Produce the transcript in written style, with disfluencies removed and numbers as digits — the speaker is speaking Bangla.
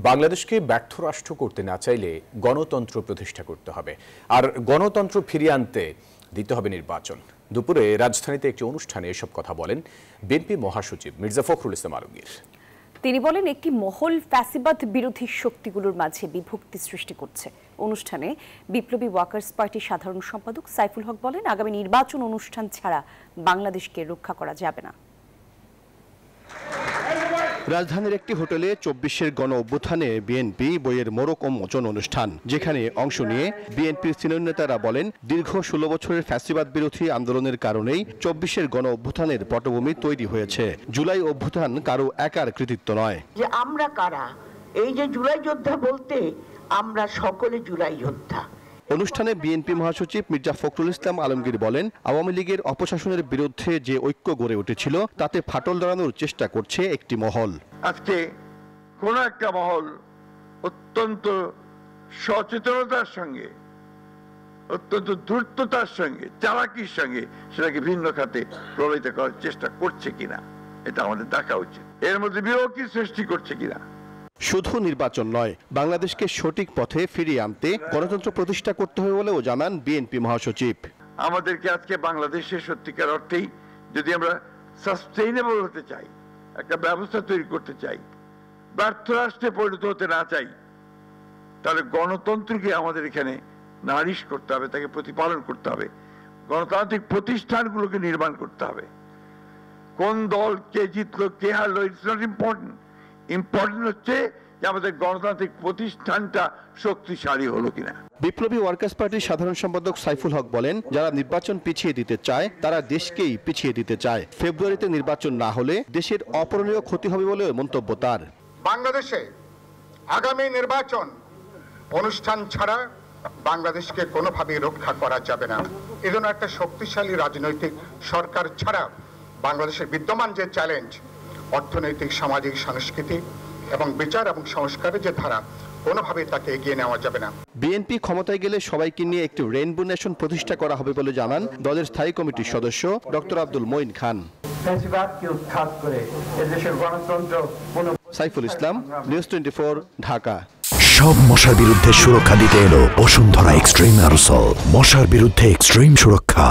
বাংলাদেশকে ব্যর্থ রাষ্ট্র করতে না চাইলে গণতন্ত্র প্রতিষ্ঠা করতে হবে, আর গণতন্ত্র ফিরিয়ে আনতে দিতে হবে নির্বাচন। দুপুরে রাজধানীতে একটি অনুষ্ঠানে এসব কথা বলেন বিএনপি মহাসচিব মির্জা ফখরুল ইসলাম আলমগীর। তিনি বলেন, একটি মহল ফ্যাসিবাদ বিরোধী শক্তিগুলোর মাঝে বিভক্তি সৃষ্টি করছে। অনুষ্ঠানে বিপ্লবী ওয়ার্কার্স পার্টির সাধারণ সম্পাদক সাইফুল হক বলেন, আগামী নির্বাচন অনুষ্ঠান ছাড়া বাংলাদেশকে রক্ষা করা যাবে না। রাজধানীর একটি হোটেলে ২৪-এর গণ অভ্যুত্থানে বিএনপি বইয়ের মোড়ক উন্মোচন অনুষ্ঠান, যেখানে অংশ নিয়ে বিএনপির সিনিয়র নেতারা বলেন, দীর্ঘ ১৬ বছরের ফ্যাসিবাদ বিরোধী আন্দোলনের কারণেই ২৪-এর গণ অভ্যুত্থানের পটভূমি তৈরি হয়েছে। জুলাই অভ্যুত্থান কারো একার কৃতিত্ব নয়। যে আমরা কারা, এই যে জুলাই যোদ্ধা বলতে আমরা সকলে জুলাই যোদ্ধা। অনুষ্ঠানে বিএনপি মহাসচিব মির্জা ফখরুল ইসলাম আলমগীর বলেন, আওয়ামী লীগের অপশাসনের বিরুদ্ধে যে ঐক্য গড়ে উঠেছিল তাতে ফাটল ধরানোর চেষ্টা করছে একটি মহল। আজকে কোন একটা মহল অত্যন্ত সচেতনতার সঙ্গে, অত্যন্ত দ্রুততার সঙ্গে, চালাকির সঙ্গে সেটাকে ভিন্ন খাতে প্রভাবিত করার চেষ্টা করছে কিনা এটা আমাদের দেখা উচিত। এর মধ্যে বিরোধী সৃষ্টি করছে কিনা। শুধু নির্বাচন নয়, বাংলাদেশকে সঠিক পথে ফিরিয়ে আনতে গণতন্ত্র প্রতিষ্ঠা করতে হবে বলেও জানান বিএনপি মহাসচিব। আমাদেরকে আজকে বাংলাদেশের সত্যিকার অর্থেই যদি আমরা সাস্টেইনেবল হতে চাই, একটা ব্যবস্থা তৈরি করতে চাই, ব্যর্থ রাষ্ট্রে পরিণত হতে না চাই, তাহলে গণতন্ত্রকে আমাদের এখানে নারিশ করতে হবে, তাকে প্রতিপালন করতে হবে, গণতান্ত্রিক প্রতিষ্ঠানগুলোকে নির্মাণ করতে হবে। কোন দল কে জিতলো কে হারলো ইটস নট ইম্পর্টেন্ট। ইম্পর্টেন্ট হচ্ছে যে আমাদের গণতান্ত্রিক প্রতিষ্ঠানটা শক্তিশালী হলো কিনা। বিপ্লবী ওয়ার্কার্স পার্টির সাধারণ সম্পাদক সাইফুল হক বলেন, যারা নির্বাচন পিছিয়ে দিতে চায় তারা দেশকেই পিছিয়ে দিতে চায়। ফেব্রুয়ারিতে নির্বাচন না হলে দেশের অপূরণীয় ক্ষতি হবে বলে মন্তব্য তার। বাংলাদেশে আগামী নির্বাচন অনুষ্ঠান ছাড়া বাংলাদেশকে কোনোভাবেই রক্ষা করা যাবে না। এজন্য একটা শক্তিশালী রাজনৈতিক সরকার ছাড়া বাংলাদেশের বিদ্যমান যে চ্যালেঞ্জ, অর্থনৈতিক, সামাজিক, সাংস্কৃতিক এবং বিচার এবং সংস্কারের যে ধারা, কোনোভাবেই তাকে এগিয়ে নেওয়া যাবে না। বিএনপি ক্ষমতায় গেলে সবাইকে নিয়ে একটি রেইনবো নেশন প্রতিষ্ঠা করা হবে বলে জানান দলের স্থায়ী কমিটির সদস্য ডক্টর আব্দুল মঈন খান। সাইফুল ইসলাম, নিউজ 24, ঢাকা। সব মশার বিরুদ্ধে সুরক্ষা দিতে এলো বসুন্ধরা এক্সট্রিম অ্যারোসল। মশার বিরুদ্ধে এক্সট্রিম সুরক্ষা।